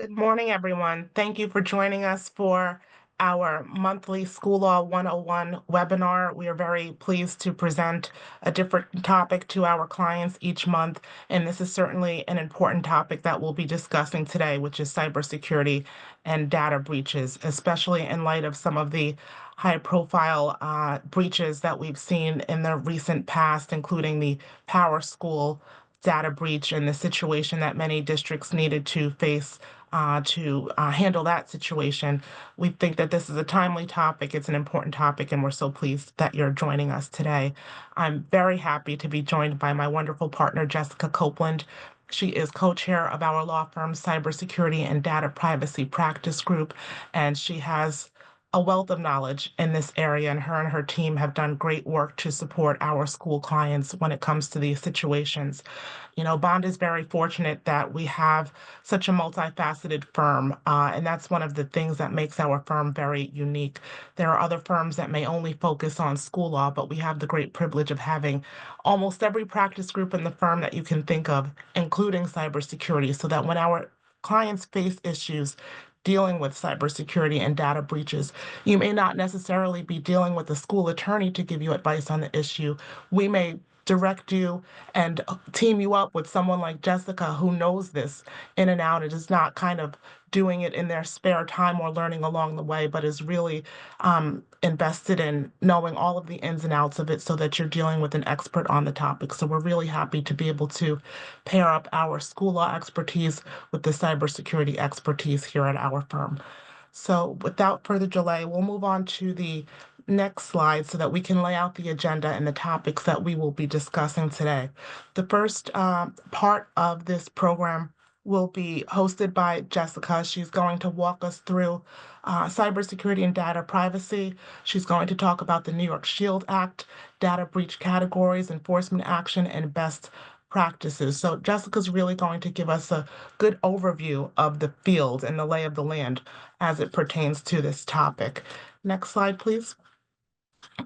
Good morning, everyone. Thank you for joining us for our monthly School Law 101 webinar. We are very pleased to present a different topic to our clients each month, and this is certainly an important topic that we'll be discussing today, which is cybersecurity and data breaches, especially in light of some of the high-profile breaches that we've seen in the recent past, including the Power School data breach and the situation that many districts needed to face to handle that situation. We think that this is a timely topic, it's an important topic, and we're so pleased that you're joining us today. I'm very happy to be joined by my wonderful partner, Jessica Copeland. She is co-chair of our law firm's Cybersecurity and Data Privacy Practice Group, and she has a wealth of knowledge in this area, and her team have done great work to support our school clients when it comes to these situations. Bond is very fortunate that we have such a multifaceted firm, and that's one of the things that makes our firm very unique. There are other firms that may only focus on school law, but we have the great privilege of having almost every practice group in the firm that you can think of, including cybersecurity, so that when our clients face issues dealing with cybersecurity and data breaches, you may not necessarily be dealing with a school attorney to give you advice on the issue. We may direct you and team you up with someone like Jessica who knows this in and out and is not kind of doing it in their spare time or learning along the way, but is really invested in knowing all of the ins and outs of it so that you're dealing with an expert on the topic. So we're really happy to be able to pair up our school law expertise with the cybersecurity expertise here at our firm. So without further delay, we'll move on to the next slide so that we can lay out the agenda and the topics that we will be discussing today. The first part of this program will be hosted by Jessica. She's going to walk us through cybersecurity and data privacy. She's going to talk about the New York Shield Act, data breach categories, enforcement action, and best practices. So Jessica's really going to give us a good overview of the field and the lay of the land as it pertains to this topic. Next slide, please.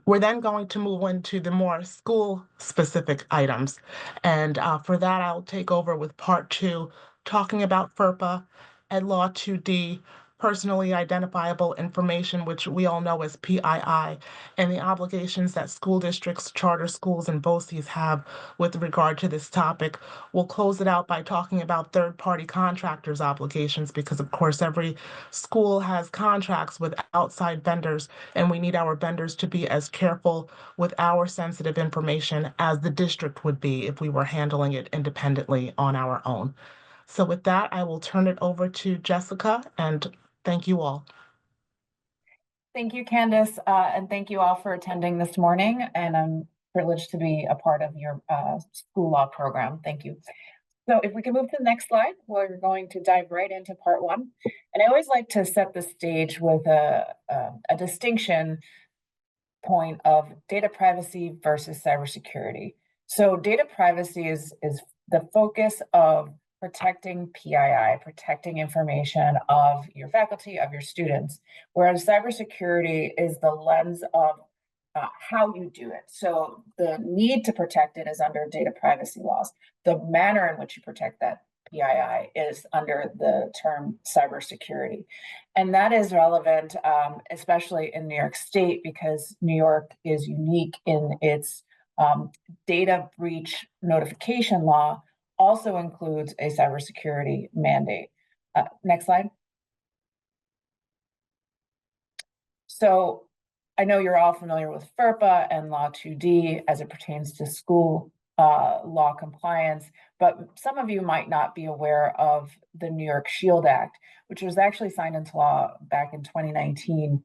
We're then going to move into the more school-specific items. And for that, I'll take over with part two, talking about FERPA, Ed Law 2D, personally identifiable information, which we all know as PII, and the obligations that school districts, charter schools, and BOCES have with regard to this topic. We'll close it out by talking about third-party contractors' obligations, because of course every school has contracts with outside vendors, and we need our vendors to be as careful with our sensitive information as the district would be if we were handling it independently on our own. So with that, I will turn it over to Jessica, and thank you all. Thank you, Candace, and thank you all for attending this morning. And I'm privileged to be a part of your school law program. Thank you. So if we can move to the next slide, we're going to dive right into part one. And I always like to set the stage with a distinction point of data privacy versus cybersecurity. So data privacy is the focus of protecting PII, protecting information of your faculty, of your students, whereas cybersecurity is the lens of how you do it. So the need to protect it is under data privacy laws. The manner in which you protect that PII is under the term cybersecurity. And that is relevant, especially in New York State, because New York is unique in its data breach notification law, also includes a cybersecurity mandate. Next slide. So I know you're all familiar with FERPA and Law 2D as it pertains to school law compliance, but some of you might not be aware of the New York Shield Act, which was actually signed into law back in 2019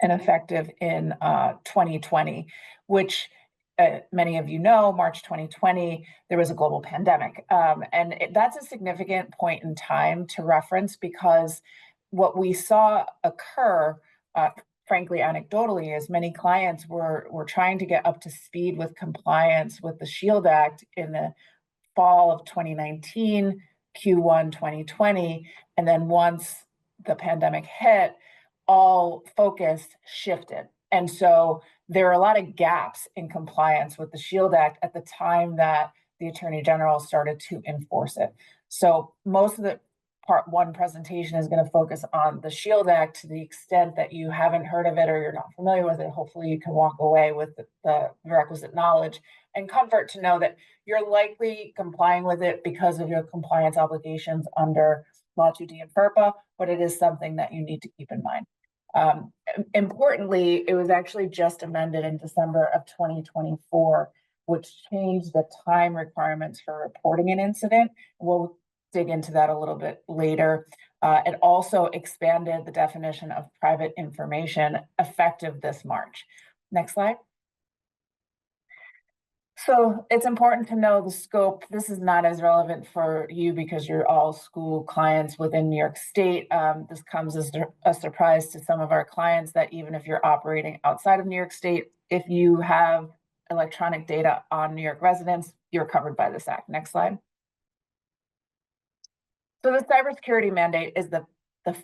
and effective in 2020, which many of you know, March 2020, there was a global pandemic. And that's a significant point in time to reference, because what we saw occur, frankly, anecdotally, is many clients were trying to get up to speed with compliance with the Shield Act in the fall of 2019, Q1 2020. And then once the pandemic hit, all focus shifted. And so there are a lot of gaps in compliance with the Shield Act at the time that the Attorney General started to enforce it. So most of the part one presentation is going to focus on the SHIELD Act. To the extent that you haven't heard of it or you're not familiar with it, hopefully you can walk away with the requisite knowledge and comfort to know that you're likely complying with it because of your compliance obligations under Law 2D and FERPA, but it is something that you need to keep in mind. Importantly, it was actually just amended in December of 2024, which changed the time requirements for reporting an incident. We'll dig into that a little bit later. It also expanded the definition of private information effective this March. Next slide. So it's important to know the scope. This is not as relevant for you because you're all school clients within New York State. This comes as a surprise to some of our clients that even if you're operating outside of New York State, if you have electronic data on New York residents, you're covered by this act. Next slide. So the cybersecurity mandate is the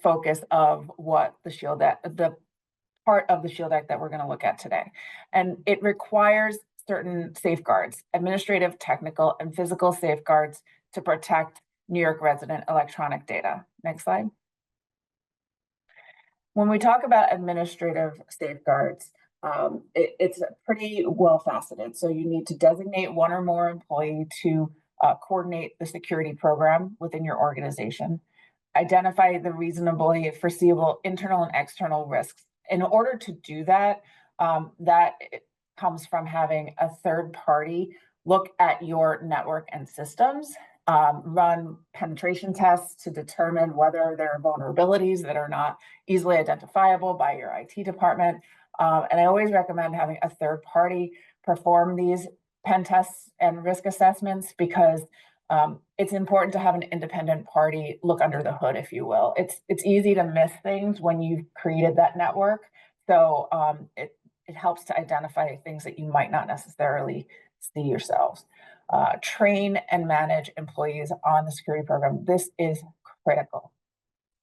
focus of what the SHIELD Act, the part of the SHIELD Act that we're going to look at today. And it requires certain safeguards, administrative, technical, and physical safeguards to protect New York resident electronic data. Next slide. When we talk about administrative safeguards, it's pretty well faceted. So you need to designate one or more employee to coordinate the security program within your organization, identify the reasonably foreseeable internal and external risks. In order to do that, that comes from having a third party look at your network and systems, run penetration tests to determine whether there are vulnerabilities that are not easily identifiable by your IT department. And I always recommend having a third party perform these pen tests and risk assessments because it's important to have an independent party look under the hood, if you will. It's easy to miss things when you've created that network. So it helps to identify things that you might not necessarily see yourselves. Train and manage employees on the security program. This is critical.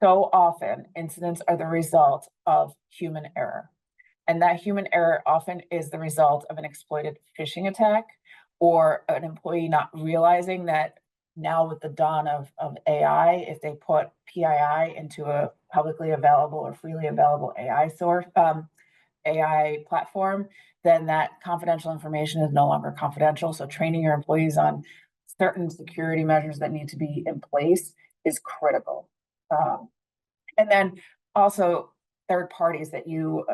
So often, incidents are the result of human error. And that human error often is the result of an exploited phishing attack or an employee not realizing that now with the dawn of AI, if they put PII into a publicly available or freely available AI source, AI platform, then that confidential information is no longer confidential. So training your employees on certain security measures that need to be in place is critical. And then also third parties that you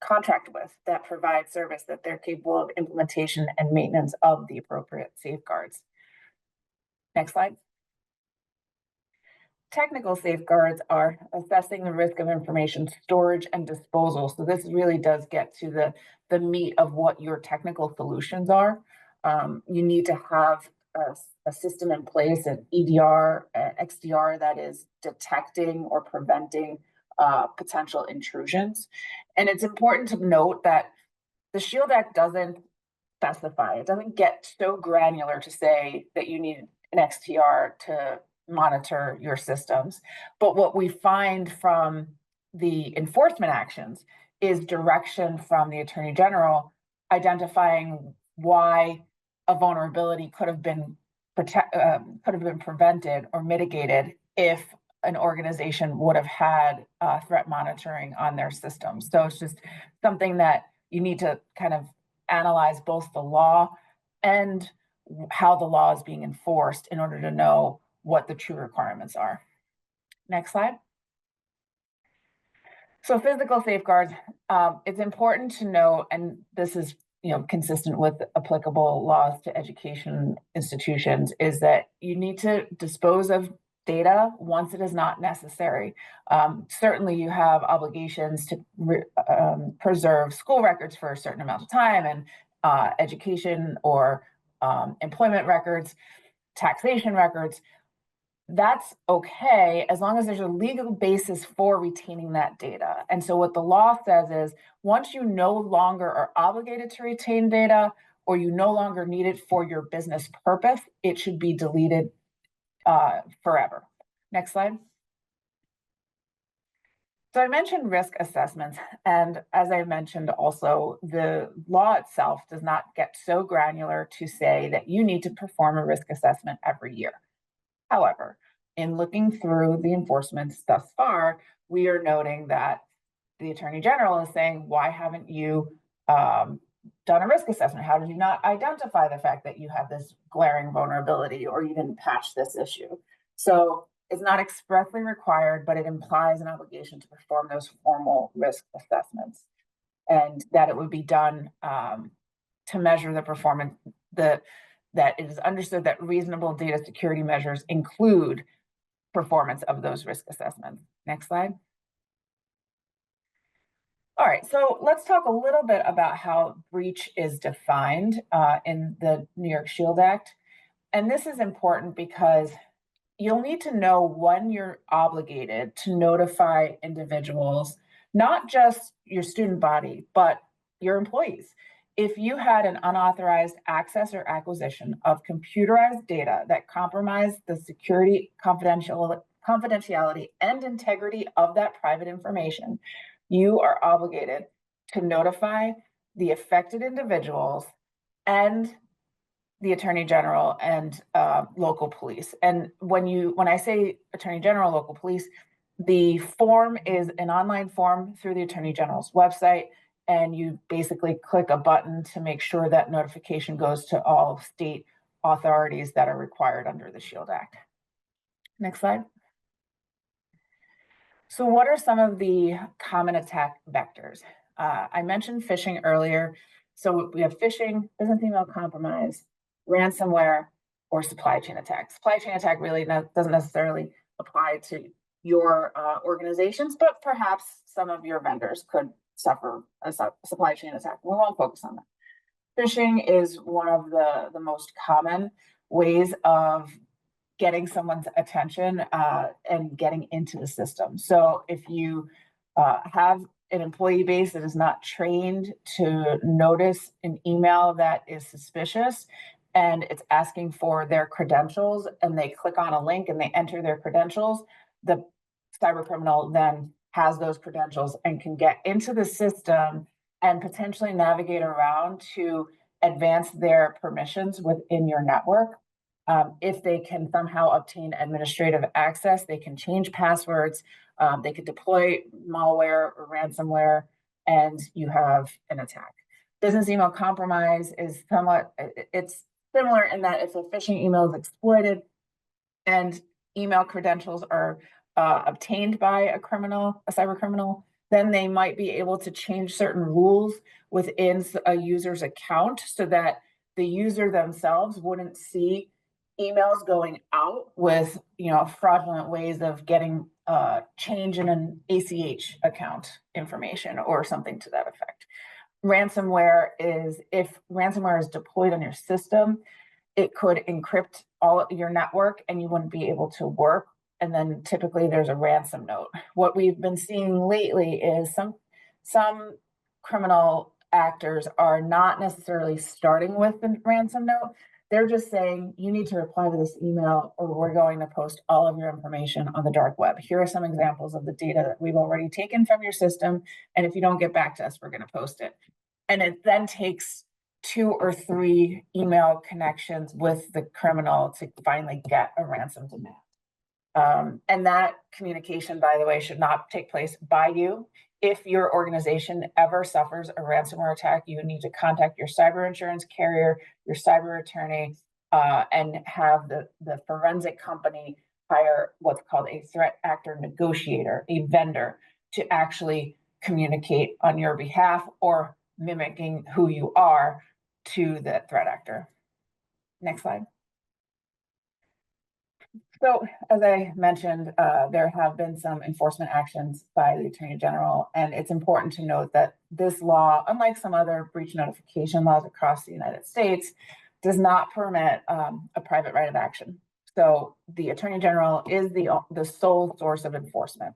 contract with that provide service that they're capable of implementation and maintenance of the appropriate safeguards. Next slide. Technical safeguards are assessing the risk of information storage and disposal. So this really does get to the meat of what your technical solutions are. You need to have a system in place, an EDR, XDR that is detecting or preventing potential intrusions. And it's important to note that the SHIELD Act doesn't specify, it doesn't get so granular to say that you need an XDR to monitor your systems. But what we find from the enforcement actions is direction from the Attorney General identifying why a vulnerability could have been prevented or mitigated if an organization would have had threat monitoring on their systems. So it's just something that you need to kind of analyze both the law and how the law is being enforced in order to know what the true requirements are. Next slide. So physical safeguards, it's important to know, and this is consistent with applicable laws to education institutions, is that you need to dispose of data once it is not necessary. Certainly you have obligations to preserve school records for a certain amount of time and education or employment records, taxation records. That's okay as long as there's a legal basis for retaining that data. And so what the law says is once you no longer are obligated to retain data or you no longer need it for your business purpose, it should be deleted forever. Next slide. So I mentioned risk assessments, and as I mentioned also, the law itself does not get so granular to say that you need to perform a risk assessment every year. However, in looking through the enforcements thus far, we are noting that the Attorney General is saying, why haven't you done a risk assessment? How did you not identify the fact that you have this glaring vulnerability, or you didn't patch this issue? So it's not expressly required, but it implies an obligation to perform those formal risk assessments, and that it would be done to measure the performance, that it is understood that reasonable data security measures include performance of those risk assessments. Next slide. All right, so let's talk a little bit about how breach is defined in the New York Shield Act. And this is important because you'll need to know when you're obligated to notify individuals, not just your student body, but your employees. If you had an unauthorized access or acquisition of computerized data that compromised the security, confidentiality, and integrity of that private information, you are obligated to notify the affected individuals and the Attorney General and local police. And when I say Attorney General, local police, the form is an online form through the Attorney General's website, and you basically click a button to make sure that notification goes to all state authorities that are required under the SHIELD Act. Next slide. So what are some of the common attack vectors? I mentioned phishing earlier. So we have phishing, business email compromise, ransomware, or supply chain attack. Supply chain attack really doesn't necessarily apply to your organizations, but perhaps some of your vendors could suffer a supply chain attack. We won't focus on that. Phishing is one of the most common ways of getting someone's attention and getting into the system. So if you have an employee base that is not trained to notice an email that is suspicious and it's asking for their credentials, and they click on a link and they enter their credentials, the cyber criminal then has those credentials and can get into the system and potentially navigate around to advance their permissions within your network. If they can somehow obtain administrative access, they can change passwords, they could deploy malware or ransomware, and you have an attack. Business email compromise is it's similar in that if a phishing email is exploited and email credentials are obtained by a cyber criminal, then they might be able to change certain rules within a user's account so that the user themselves wouldn't see emails going out with fraudulent ways of getting change in an ACH account information or something to that effect. Ransomware is, if ransomware is deployed on your system, it could encrypt all your network and you wouldn't be able to work. And then typically there's a ransom note. What we've been seeing lately is some criminal actors are not necessarily starting with the ransom note. They're just saying, you need to reply to this email or we're going to post all of your information on the dark web. Here are some examples of the data that we've already taken from your system. And if you don't get back to us, we're going to post it. And it then takes 2 or 3 email connections with the criminal to finally get a ransom demand. And that communication, by the way, should not take place by you. If your organization ever suffers a ransomware attack, you need to contact your cyber insurance carrier, your cyber attorney, and have the forensic company hire what's called a threat actor negotiator, a vendor, to actually communicate on your behalf or mimicking who you are to the threat actor. Next slide. So, as I mentioned, there have been some enforcement actions by the Attorney General, and it's important to note that this law, unlike some other breach notification laws across the United States, does not permit a private right of action. So, the Attorney General is the sole source of enforcement.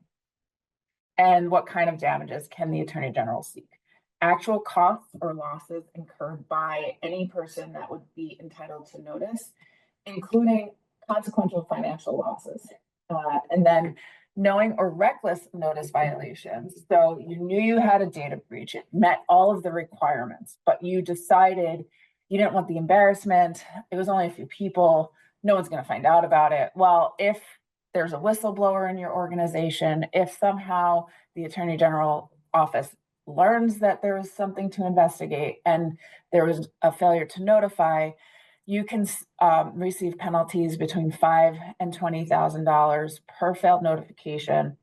And what kind of damages can the Attorney General seek? Actual costs or losses incurred by any person that would be entitled to notice, including consequential financial losses. And then knowing or reckless notice violations. So you knew you had a data breach, it met all of the requirements, but you decided you didn't want the embarrassment, it was only a few people, no one's going to find out about it. Well, if there's a whistleblower in your organization, if somehow the Attorney General office learns that there is something to investigate and there was a failure to notify, you can receive penalties between $5,000 and $20,000 per failed notification.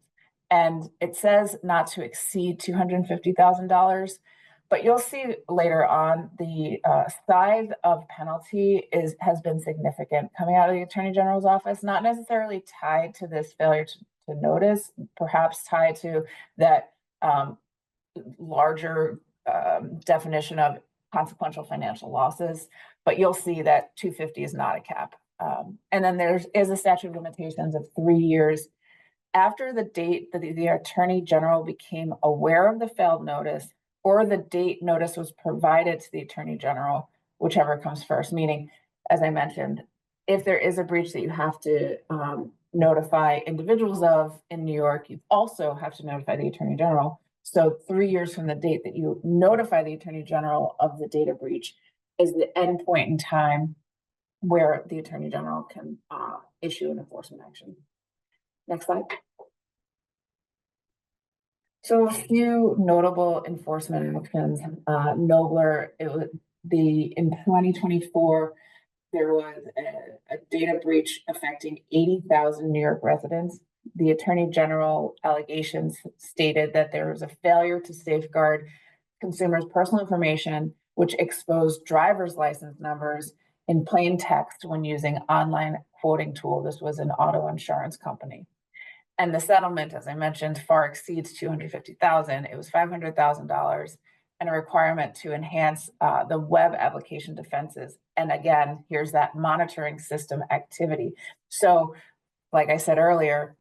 And it says not to exceed $250,000. But you'll see later on the size of penalty has been significant coming out of the Attorney General's office, not necessarily tied to this failure to notice, perhaps tied to that larger definition of consequential financial losses. But you'll see that 250 is not a cap. And then there is a statute of limitations of 3 years after the date that the Attorney General became aware of the failed notice or the date notice was provided to the Attorney General, whichever comes first, meaning, as I mentioned, if there is a breach that you have to notify individuals of in New York, you also have to notify the Attorney General. So 3 years from the date that you notify the Attorney General of the data breach is the end point in time where the Attorney General can issue an enforcement action. Next slide. So a few notable enforcement actions. Nobler, in 2024, there was a data breach affecting 80,000 New York residents. The Attorney General allegations stated that there was a failure to safeguard consumers' personal information, which exposed driver's license numbers in plain text when using online quoting tool. This was an auto insurance company. And the settlement, as I mentioned, far exceeds $250,000. It was $500,000 and a requirement to enhance the web application defenses. And again, here's that monitoring system activity. So, like I said earlier,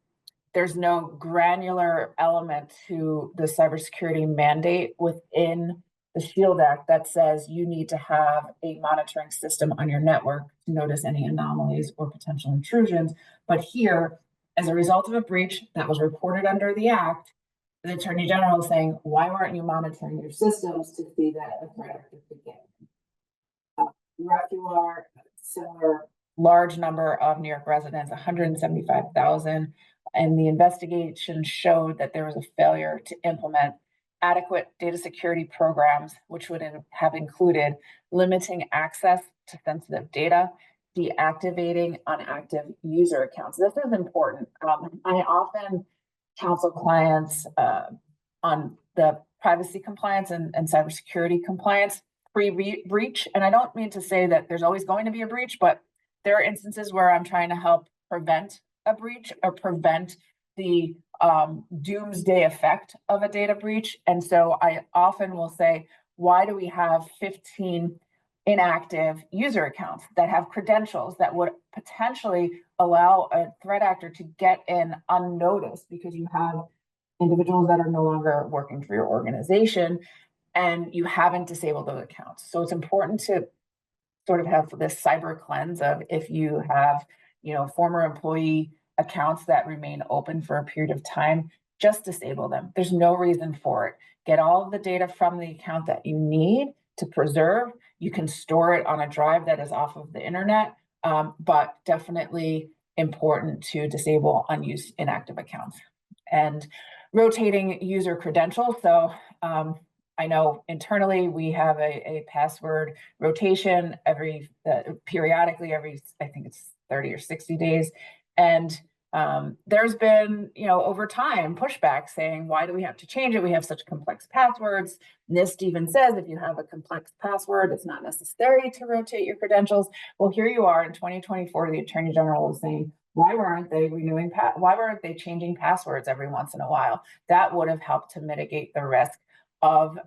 there's no granular element to the cybersecurity mandate within the SHIELD Act that says you need to have a monitoring system on your network to notice any anomalies or potential intrusions. But here, as a result of a breach that was reported under the Act, the Attorney General is saying, why aren't you monitoring your systems to see that a threat actor could get? Refuar, similar large number of New York residents, 175,000. And the investigation showed that there was a failure to implement adequate data security programs, which would have included limiting access to sensitive data, deactivating unactive user accounts. This is important. I often counsel clients on the privacy compliance and cybersecurity compliance pre-breach. And I don't mean to say that there's always going to be a breach, but there are instances where I'm trying to help prevent a breach or prevent the doomsday effect of a data breach. And so I often will say, why do we have 15 inactive user accounts that have credentials that would potentially allow a threat actor to get in unnoticed because you have individuals that are no longer working for your organization and you haven't disabled those accounts? So it's important to sort of have this cyber cleanse of, if you have, former employee accounts that remain open for a period of time, just disable them. There's no reason for it. Get all of the data from the account that you need to preserve. You can store it on a drive that is off of the internet, but definitely important to disable unused inactive accounts. And rotating user credentials. So I know internally we have a password rotation periodically every, I think it's 30 or 60 days. And there's been, over time pushback saying, why do we have to change it? We have such complex passwords. NIST even says if you have a complex password, it's not necessary to rotate your credentials. Well, here you are in 2024, the Attorney General is saying, why weren't they why weren't they changing passwords every once in a while? That would have helped to mitigate the risk of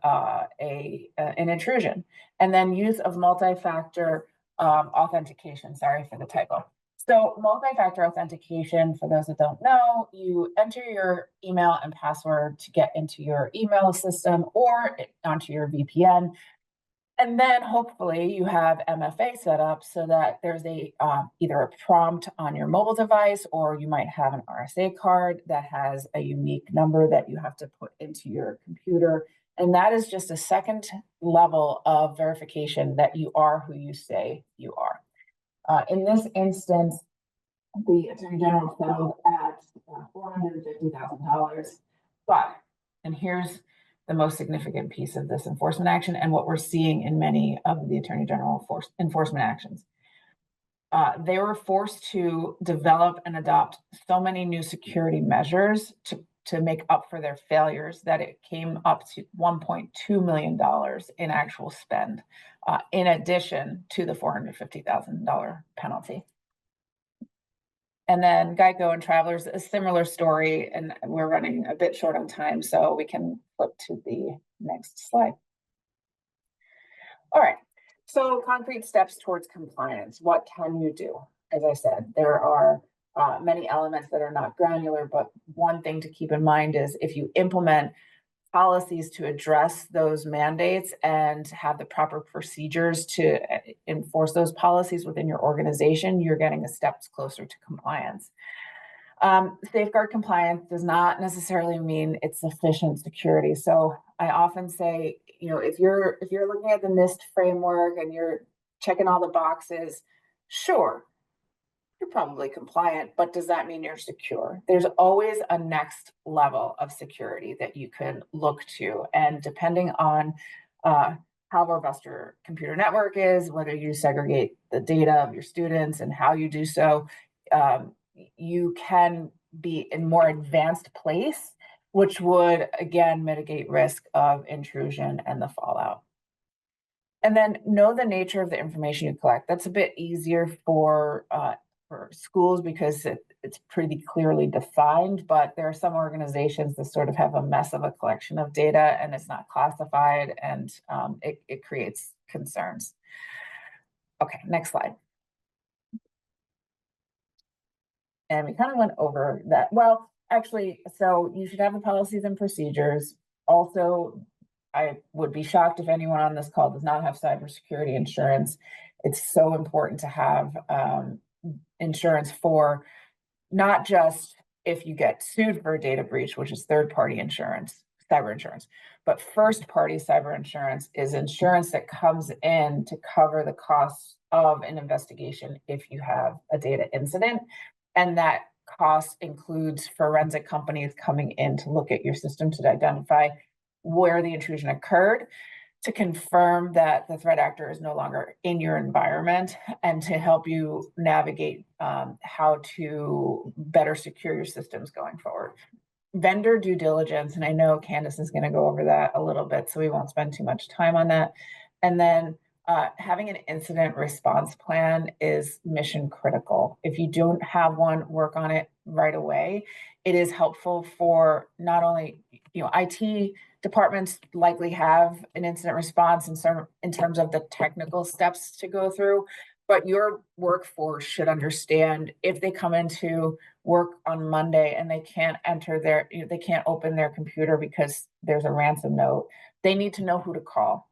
an intrusion. And then use of multi-factor authentication. Sorry for the typo. So multi-factor authentication, for those that don't know, you enter your email and password to get into your email system or onto your VPN. And then hopefully you have MFA set up so that there's either a prompt on your mobile device, or you might have an RSA card that has a unique number that you have to put into your computer. And that is just a second level of verification that you are who you say you are. In this instance, The Attorney General settled at $450,000. But, and here's the most significant piece of this enforcement action and what we're seeing in many of the Attorney General enforcement actions. They were forced to develop and adopt so many new security measures to make up for their failures that it came up to $1.2 million in actual spend, in addition to the $450,000 penalty. And then Geico and Travelers, a similar story, and we're running a bit short on time, so we can flip to the next slide. All right, so concrete steps towards compliance. What can you do? As I said, there are many elements that are not granular, but one thing to keep in mind is if you implement policies to address those mandates and have the proper procedures to enforce those policies within your organization, you're getting a steps closer to compliance. Safeguard compliance does not necessarily mean it's sufficient security. So I often say, if you're looking at the NIST framework and you're checking all the boxes, sure, you're probably compliant, but does that mean you're secure? There's always a next level of security that you can look to. And depending on how robust your computer network is, whether you segregate the data of your students and how you do so, you can be in more advanced place, which would, again, mitigate risk of intrusion and the fallout. And then know the nature of the information you collect. That's a bit easier for schools because it's pretty clearly defined, but there are some organizations that sort of have a mess of a collection of data and it's not classified, and it creates concerns. Okay, next slide. And we kind of went over that. Well, actually, so you should have the policies and procedures. Also, I would be shocked if anyone on this call does not have cybersecurity insurance. It's so important to have insurance for not just if you get sued for a data breach, which is third-party insurance, cyber insurance, but first-party cyber insurance is insurance that comes in to cover the costs of an investigation if you have a data incident. And that cost includes forensic companies coming in to look at your system to identify where the intrusion occurred, to confirm that the threat actor is no longer in your environment, and to help you navigate how to better secure your systems going forward. Vendor due diligence, and I know Candace is going to go over that a little bit, so we won't spend too much time on that. And then having an incident response plan is mission critical. If you don't have one, work on it right away. It is helpful for not only, IT departments likely have an incident response in terms of the technical steps to go through, but your workforce should understand if they come into work on Monday and they can't they can't open their computer because there's a ransom note, they need to know who to call.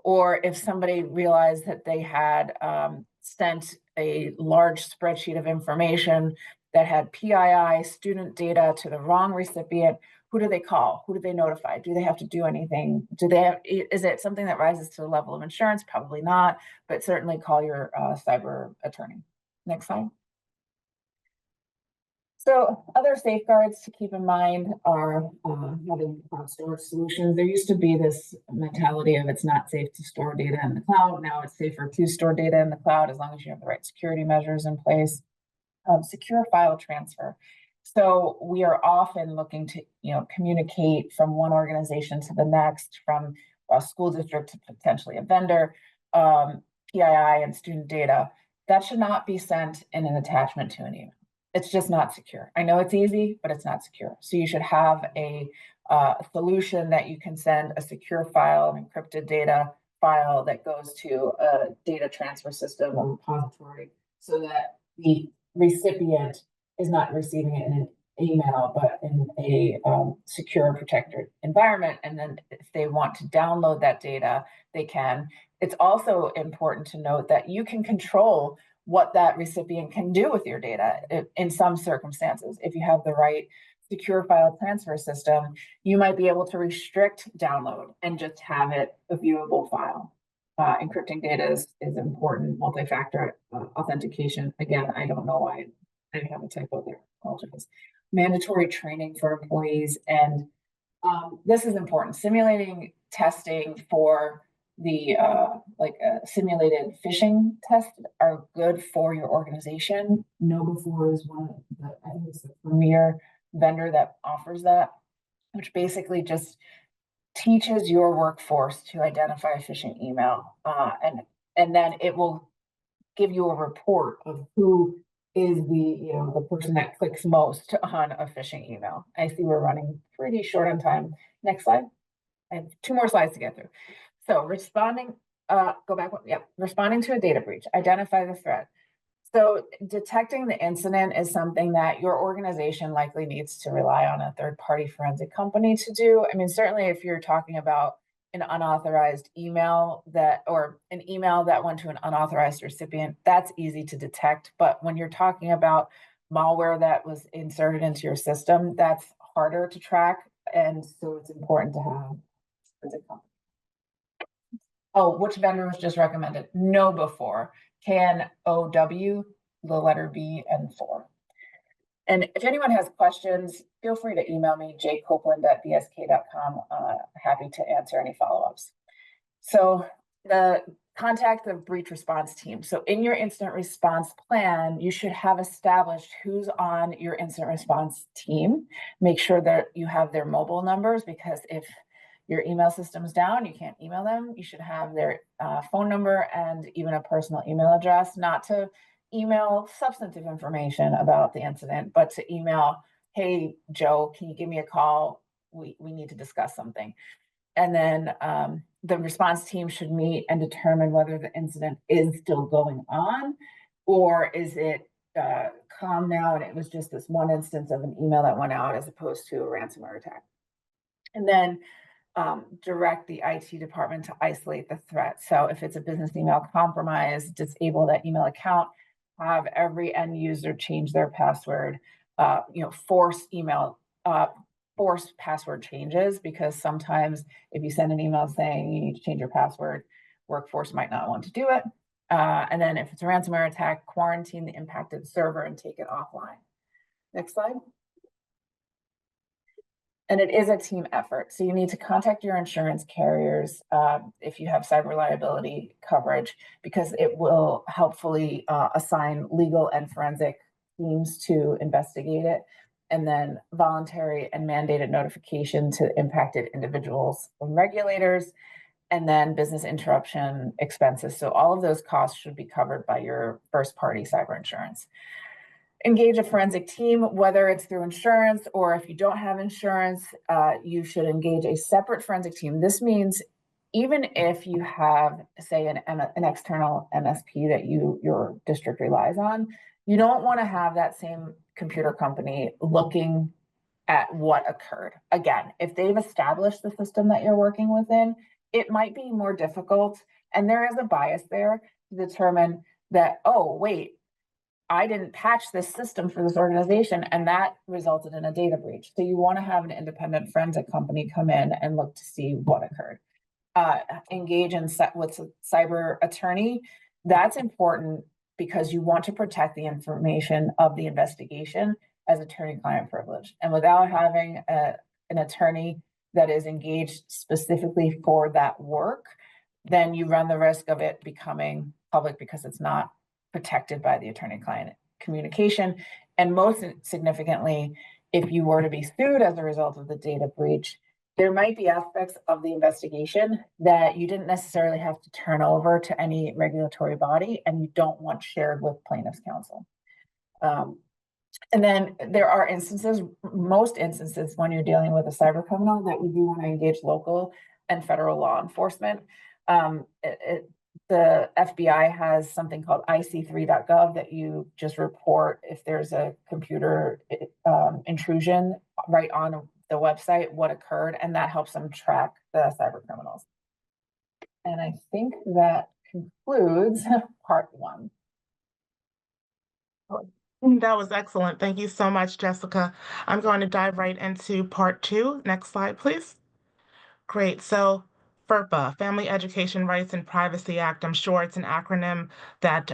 Or if somebody realized that they had sent a large spreadsheet of information that had PII student data to the wrong recipient, who do they call? Who do they notify? Do they have to do anything? Is it something that rises to the level of insurance? Probably not, but certainly call your cyber attorney. Next slide. So other safeguards to keep in mind are having cloud storage solutions. There used to be this mentality of it's not safe to store data in the cloud. Now it's safer to store data in the cloud as long as you have the right security measures in place. Secure file transfer. So we are often looking to communicate from one organization to the next, from a school district to potentially a vendor, PII and student data. That should not be sent in an attachment to an email. It's just not secure. I know it's easy, but it's not secure. So you should have a solution that you can send a secure file, an encrypted data file that goes to a data transfer system or repository, so that the recipient is not receiving it in an email, but in a secure and protected environment. And then if they want to download that data, they can. It's also important to note that you can control what that recipient can do with your data in some circumstances. If you have the right secure file transfer system, you might be able to restrict download and just have it a viewable file. Encrypting data is important. Multi-factor authentication. Again, I don't know why I have a typo there, apologize. Mandatory training for employees and this is important. Simulating testing for the simulated phishing tests are good for your organization. KnowBe4 is one of the, I think it's the premier vendor that offers that, which basically just teaches your workforce to identify a phishing email, and then it will give you a report of who is the person that clicks most on a phishing email. I see we're running pretty short on time. Next slide. I have two more slides to get through. So go back one. Yeah, responding to a data breach, identify the threat. So detecting the incident is something that your organization likely needs to rely on a third-party forensic company to do. I mean, certainly if you're talking about an unauthorized email or an email that went to an unauthorized recipient, that's easy to detect. But when you're talking about malware that was inserted into your system, that's harder to track. And so it's important to have a forensic company. Oh, which vendor was just recommended? KnowBe4, KNOW, the letter B and 4. And if anyone has questions, feel free to email me, jcopeland@bsk.com. Happy to answer any follow-ups. So the contact the breach response team. So in your incident response plan, you should have established who's on your incident response team. Make sure that you have their mobile numbers, because if your email system's down, you can't email them. You should have their phone number and even a personal email address, not to email substantive information about the incident, but to email, hey, Joe, can you give me a call? We need to discuss something. And then the response team should meet and determine whether the incident is still going on, or is it calm now and it was just this one instance of an email that went out as opposed to a ransomware attack. And then direct the IT department to isolate the threat. So if it's a business email compromise, disable that email account, have every end user change their password, force password changes, because sometimes if you send an email saying you need to change your password, workforce might not want to do it. And then if it's a ransomware attack, quarantine the impacted server and take it offline. Next slide. And it is a team effort. So you need to contact your insurance carriers if you have cyber liability coverage, because it will helpfully assign legal and forensic teams to investigate it. And then voluntary and mandated notification to impacted individuals and regulators, and then business interruption expenses. So all of those costs should be covered by your first party cyber insurance. Engage a forensic team, whether it's through insurance or if you don't have insurance, you should engage a separate forensic team. This means even if you have, say, an external MSP that your district relies on, you don't want to have that same computer company looking at what occurred. Again, if they've established the system that you're working within, it might be more difficult, and there is a bias there to determine that, oh, wait, I didn't patch this system for this organization, and that resulted in a data breach. So you want to have an independent forensic company come in and look to see what occurred. Engage with a cyber attorney. That's important because you want to protect the information of the investigation as attorney-client privilege. And without having an attorney that is engaged specifically for that work, then you run the risk of it becoming public because it's not protected by the attorney-client communication. And most significantly, if you were to be sued as a result of the data breach, there might be aspects of the investigation that you didn't necessarily have to turn over to any regulatory body, and you don't want shared with plaintiff's counsel. And then there are most instances when you're dealing with a cyber criminal, that you do want to engage local and federal law enforcement. The FBI has something called ic3.gov that you just report if there's a computer intrusion right on the website, what occurred, and that helps them track the cyber criminals. And I think that concludes part one. That was excellent. Thank you so much, Jessica. I'm going to dive right into part two. Next slide, please. Great. So FERPA, Family Education Rights and Privacy Act. I'm sure it's an acronym that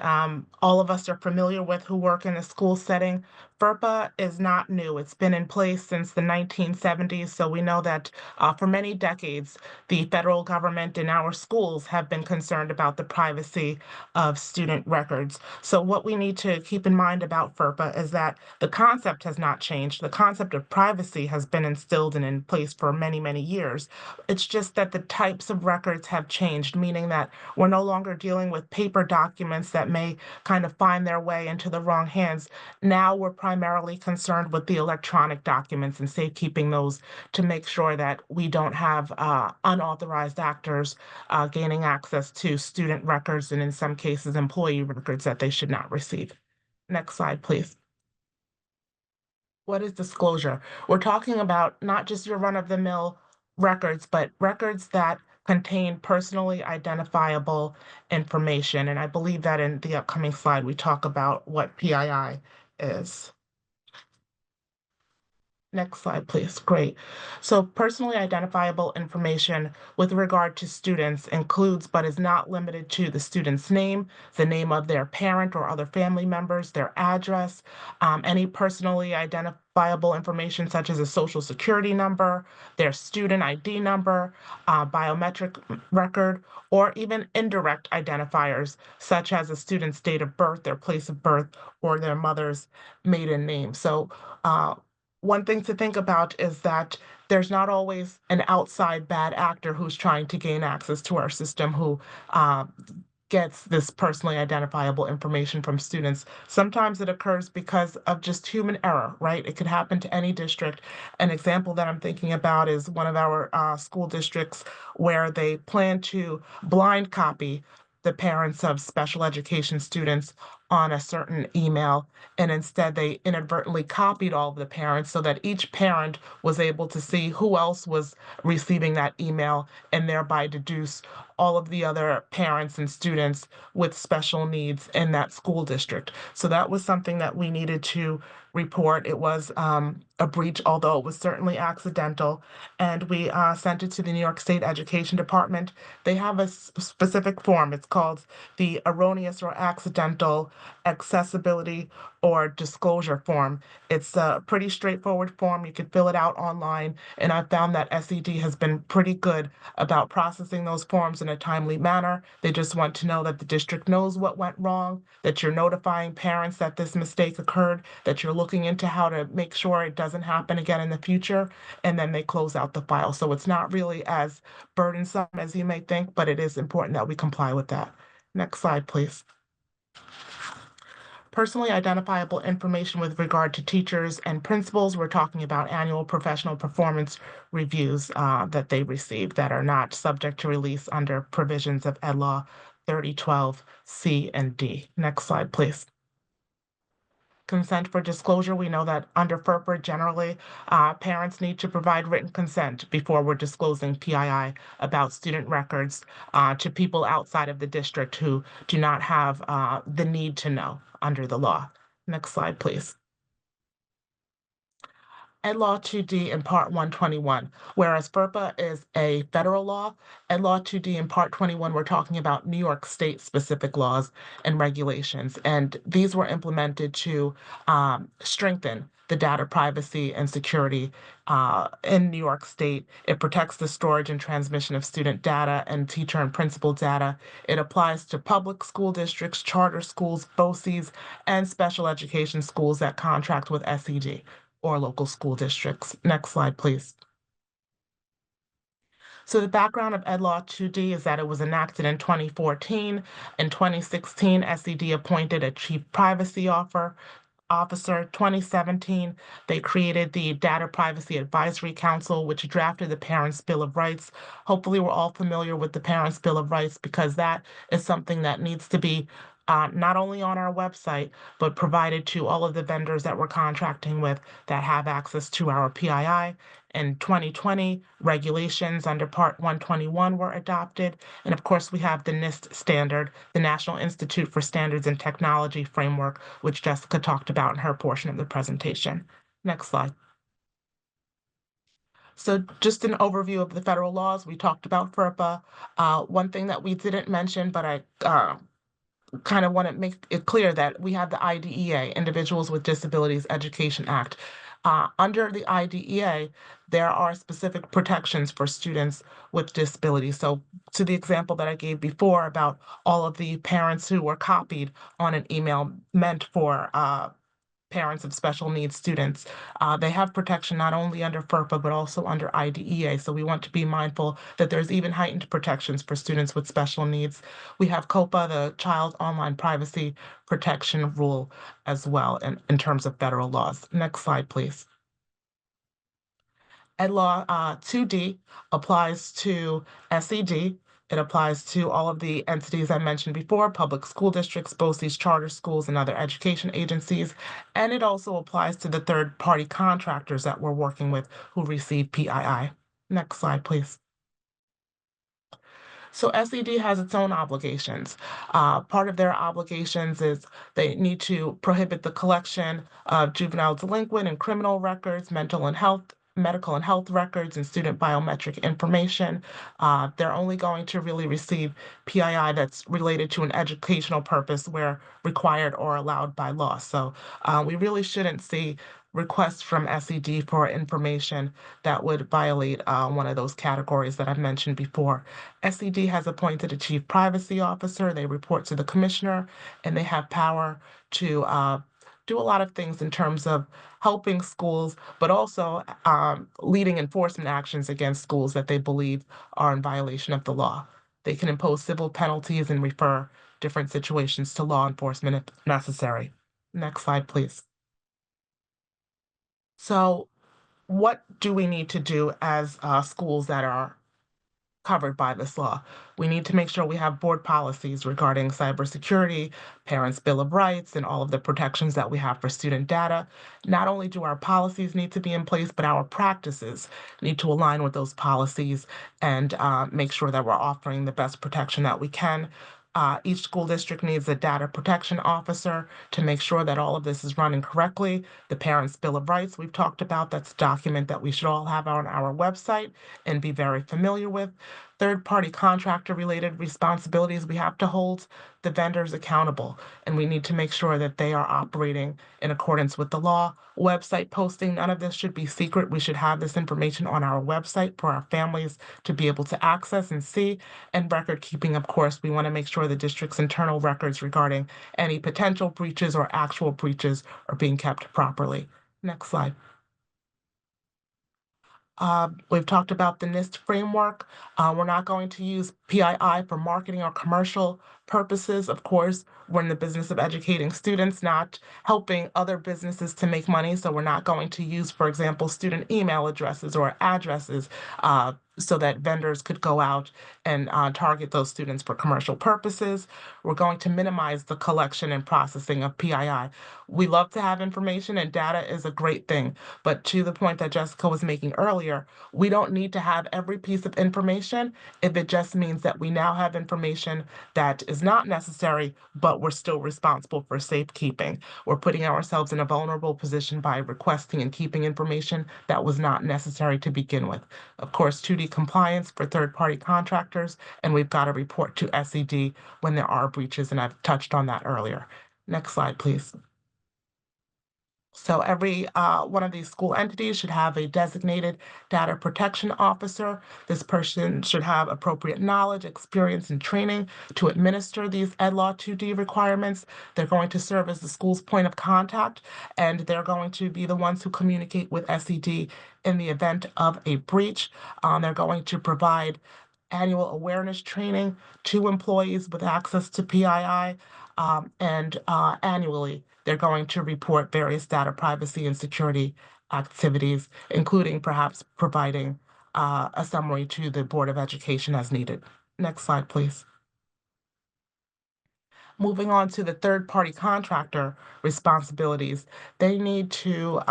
all of us are familiar with who work in a school setting. FERPA is not new. It's been in place since the 1970s, so we know that for many decades, the federal government and our schools have been concerned about the privacy of student records. So what we need to keep in mind about FERPA is that the concept has not changed. The concept of privacy has been instilled and in place for many, many years. It's just that the types of records have changed, meaning that we're no longer dealing with paper documents that may kind of find their way into the wrong hands. Now we're primarily concerned with the electronic documents and safekeeping those to make sure that we don't have unauthorized actors gaining access to student records and in some cases employee records that they should not receive. Next slide, please. What is disclosure? We're talking about not just your run-of-the-mill records, but records that contain personally identifiable information. And I believe that in the upcoming slide, we talk about what PII is. Next slide, please. Great. So personally identifiable information with regard to students includes, but is not limited to, the student's name, the name of their parent or other family members, their address, any personally identifiable information such as a social security number, their student ID number, biometric record, or even indirect identifiers such as a student's date of birth, their place of birth, or their mother's maiden name. So one thing to think about is that there's not always an outside bad actor who's trying to gain access to our system who uh, gets this personally identifiable information from students. Sometimes it occurs because of just human error, right? It could happen to any district. An example that I'm thinking about is one of our school districts where they plan to blind copy the parents of special education students on a certain email, and instead they inadvertently copied all of the parents so that each parent was able to see who else was receiving that email and thereby deduce all of the other parents and students with special needs in that school district. So that was something that we needed to report. It was a breach, although it was certainly accidental, and we sent it to the New York State Education Department. They have a specific form. It's called the Erroneous or Accidental Accessibility or Disclosure Form. It's a pretty straightforward form. You can fill it out online, and I found that SED has been pretty good about processing those forms in a timely manner. They just want to know that the district knows what went wrong, that you're notifying parents that this mistake occurred, that you're looking into how to make sure it doesn't happen again in the future, and then they close out the file. So it's not really as burdensome as you may think, but it is important that we comply with that. Next slide, please. Personally identifiable information with regard to teachers and principals. We're talking about annual professional performance reviews that they receive that are not subject to release under provisions of Ed Law 3012 C and D. Next slide, please. Consent for disclosure. We know that under FERPA, generally, parents need to provide written consent before we're disclosing PII about student records to people outside of the district who do not have the need to know under the law. Next slide, please. Ed Law 2D in Part 121, whereas FERPA is a federal law, Ed Law 2D in Part 21, we're talking about New York State specific laws and regulations. And these were implemented to strengthen the data privacy and security in New York State. It protects the storage and transmission of student data and teacher and principal data. It applies to public school districts, charter schools, BOCES, and special education schools that contract with SED or local school districts. Next slide, please. So the background of Ed Law 2D is that it was enacted in 2014. In 2016, SED appointed a chief privacy officer. 2017, they created the Data Privacy Advisory Council, which drafted the Parents' Bill of Rights. Hopefully, we're all familiar with the Parents' Bill of Rights because that is something that needs to be not only on our website, but provided to all of the vendors that we're contracting with that have access to our PII. In 2020, regulations under Part 121 were adopted. And of course, we have the NIST standard, the National Institute for Standards and Technology framework, which Jessica talked about in her portion of the presentation. Next slide. So just an overview of the federal laws. We talked about FERPA. One thing that we didn't mention, but I kind of want to make it clear that we have the IDEA, Individuals with Disabilities Education Act. Under the IDEA, there are specific protections for students with disabilities. So, to the example that I gave before about all of the parents who were copied on an email meant for parents of special needs students. They have protection not only under FERPA, but also under IDEA. So we want to be mindful that there's even heightened protections for students with special needs. We have COPA, the Child Online Privacy Protection Rule, as well in terms of federal laws. Next slide, please. Ed Law 2D applies to SED. It applies to all of the entities I mentioned before, public school districts, BOCES, charter schools, and other education agencies. And it also applies to the third-party contractors that we're working with who receive PII. Next slide, please. So SED has its own obligations. Part of their obligations is they need to prohibit the collection of juvenile delinquent and criminal records, medical and health records, and student biometric information. They're only going to really receive PII that's related to an educational purpose where required or allowed by law. So we really shouldn't see requests from SED for information that would violate one of those categories that I've mentioned before. SED has appointed a chief privacy officer. They report to the commissioner, and they have power to do a lot of things in terms of helping schools, but also leading enforcement actions against schools that they believe are in violation of the law. They can impose civil penalties and refer different situations to law enforcement if necessary. Next slide, please. So, what do we need to do as schools that are covered by this law? We need to make sure we have board policies regarding cybersecurity, Parents' Bill of Rights, and all of the protections that we have for student data. Not only do our policies need to be in place, but our practices need to align with those policies and make sure that we're offering the best protection that we can. Each school district needs a data protection officer to make sure that all of this is running correctly. The Parents' Bill of Rights we've talked about, that's a document that we should all have on our website and be very familiar with. Third-party contractor-related responsibilities, we have to hold the vendors accountable, and we need to make sure that they are operating in accordance with the law. Website posting, none of this should be secret. We should have this information on our website for our families to be able to access and see. And record keeping, of course, we want to make sure the district's internal records regarding any potential breaches or actual breaches are being kept properly. Next slide. We've talked about the NIST framework. We're not going to use PII for marketing or commercial purposes. Of course, we're in the business of educating students, not helping other businesses to make money. So we're not going to use, for example, student email addresses or addresses so that vendors could go out and target those students for commercial purposes. We're going to minimize the collection and processing of PII. We love to have information, and data is a great thing. But to the point that Jessica was making earlier, we don't need to have every piece of information if it just means that we now have information that is not necessary, but we're still responsible for safekeeping. We're putting ourselves in a vulnerable position by requesting and keeping information that was not necessary to begin with. Of course, 2D compliance for third-party contractors, and we've got to report to SED when there are breaches, and I've touched on that earlier. Next slide, please. So every one of these school entities should have a designated data protection officer. This person should have appropriate knowledge, experience, and training to administer these EdLaw 2D requirements. They're going to serve as the school's point of contact, and they're going to be the ones who communicate with SED in the event of a breach. They're going to provide annual awareness training to employees with access to PII, and annually they're going to report various data privacy and security activities, including perhaps providing a summary to the Board of Education as needed. Next slide, please. Moving on to the third-party contractor responsibilities, they need to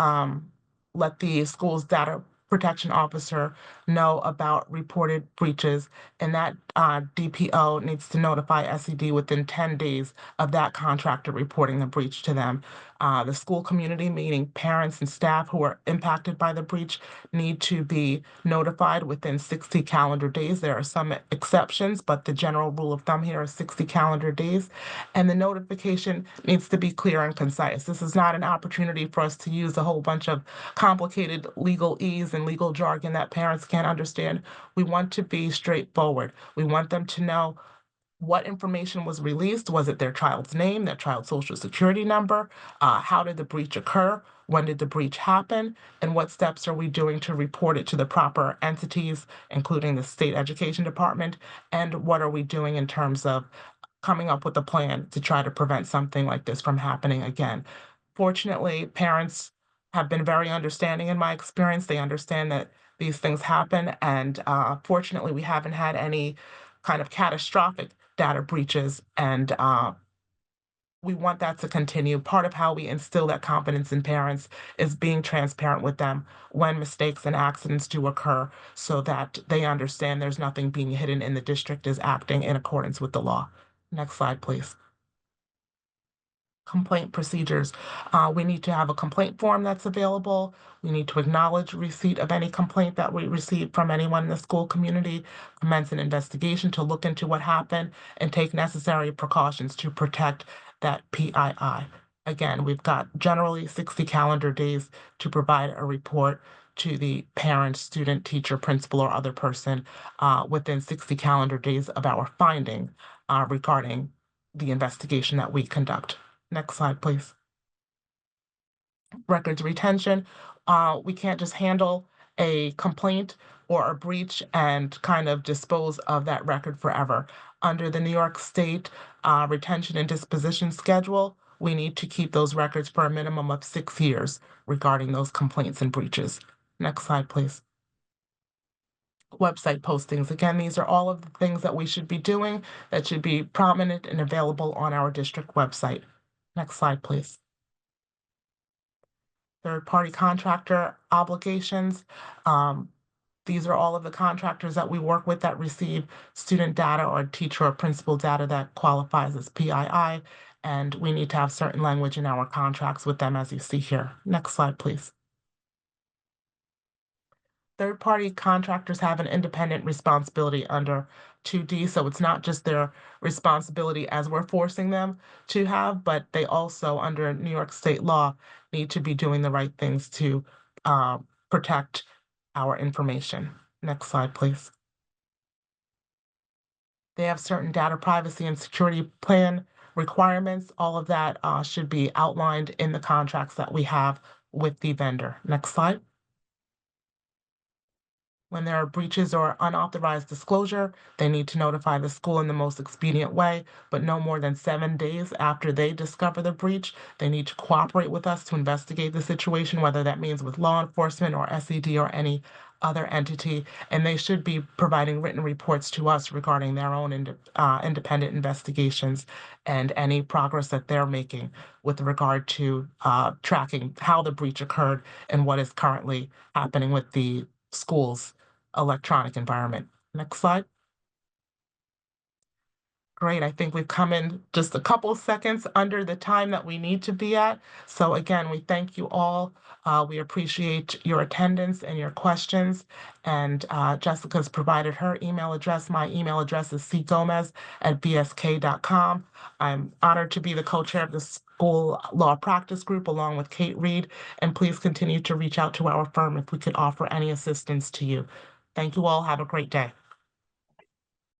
let the school's data protection officer know about reported breaches, and that DPO needs to notify SED within 10 days of that contractor reporting the breach to them. The school community, meaning parents and staff who are impacted by the breach, need to be notified within 60 calendar days. There are some exceptions, but the general rule of thumb here is 60 calendar days. And the notification needs to be clear and concise. This is not an opportunity for us to use a whole bunch of complicated legalese and legal jargon that parents can't understand. We want to be straightforward. We want them to know what information was released. Was it their child's name, their child's social security number? How did the breach occur? When did the breach happen? And what steps are we doing to report it to the proper entities, including the state education department? And what are we doing in terms of coming up with a plan to try to prevent something like this from happening again? Fortunately, parents have been very understanding in my experience. They understand that these things happen. And fortunately, we haven't had any kind of catastrophic data breaches, and we want that to continue. Part of how we instill that confidence in parents is being transparent with them when mistakes and accidents do occur so that they understand there's nothing being hidden and the district is acting in accordance with the law. Next slide, please. Complaint procedures. We need to have a complaint form that's available. We need to acknowledge receipt of any complaint that we receive from anyone in the school community, commence an investigation to look into what happened, and take necessary precautions to protect that PII. Again, we've got generally 60 calendar days to provide a report to the parent, student, teacher, principal, or other person within 60 calendar days of our finding regarding the investigation that we conduct. Next slide, please. Records retention. We can't just handle a complaint or a breach and kind of dispose of that record forever. Under the New York State retention and disposition schedule, we need to keep those records for a minimum of 6 years regarding those complaints and breaches. Next slide, please. Website postings. Again, these are all of the things that we should be doing that should be prominent and available on our district website. Next slide, please. Third-party contractor obligations. These are all of the contractors that we work with that receive student data or teacher or principal data that qualifies as PII, and we need to have certain language in our contracts with them, as you see here. Next slide, please. Third-party contractors have an independent responsibility under 2D, so it's not just their responsibility as we're forcing them to have, but they also, under New York state law, need to be doing the right things to protect our information. Next slide, please. They have certain data privacy and security plan requirements. All of that should be outlined in the contracts that we have with the vendor. Next slide. When there are breaches or unauthorized disclosure, they need to notify the school in the most expedient way, but no more than 7 days after they discover the breach. They need to cooperate with us to investigate the situation, whether that means with law enforcement or SED or any other entity, and they should be providing written reports to us regarding their own independent investigations and any progress that they're making with regard to tracking how the breach occurred and what is currently happening with the school's electronic environment. Next slide. Great. I think we've come in just a couple seconds under the time that we need to be at. So again, we thank you all. We appreciate your attendance and your questions. And Jessica's provided her email address. My email address is cgomez@bsk.com. I'm honored to be the co-chair of the school law practice group along with Kate Reed. And please continue to reach out to our firm if we could offer any assistance to you. Thank you all. Have a great day.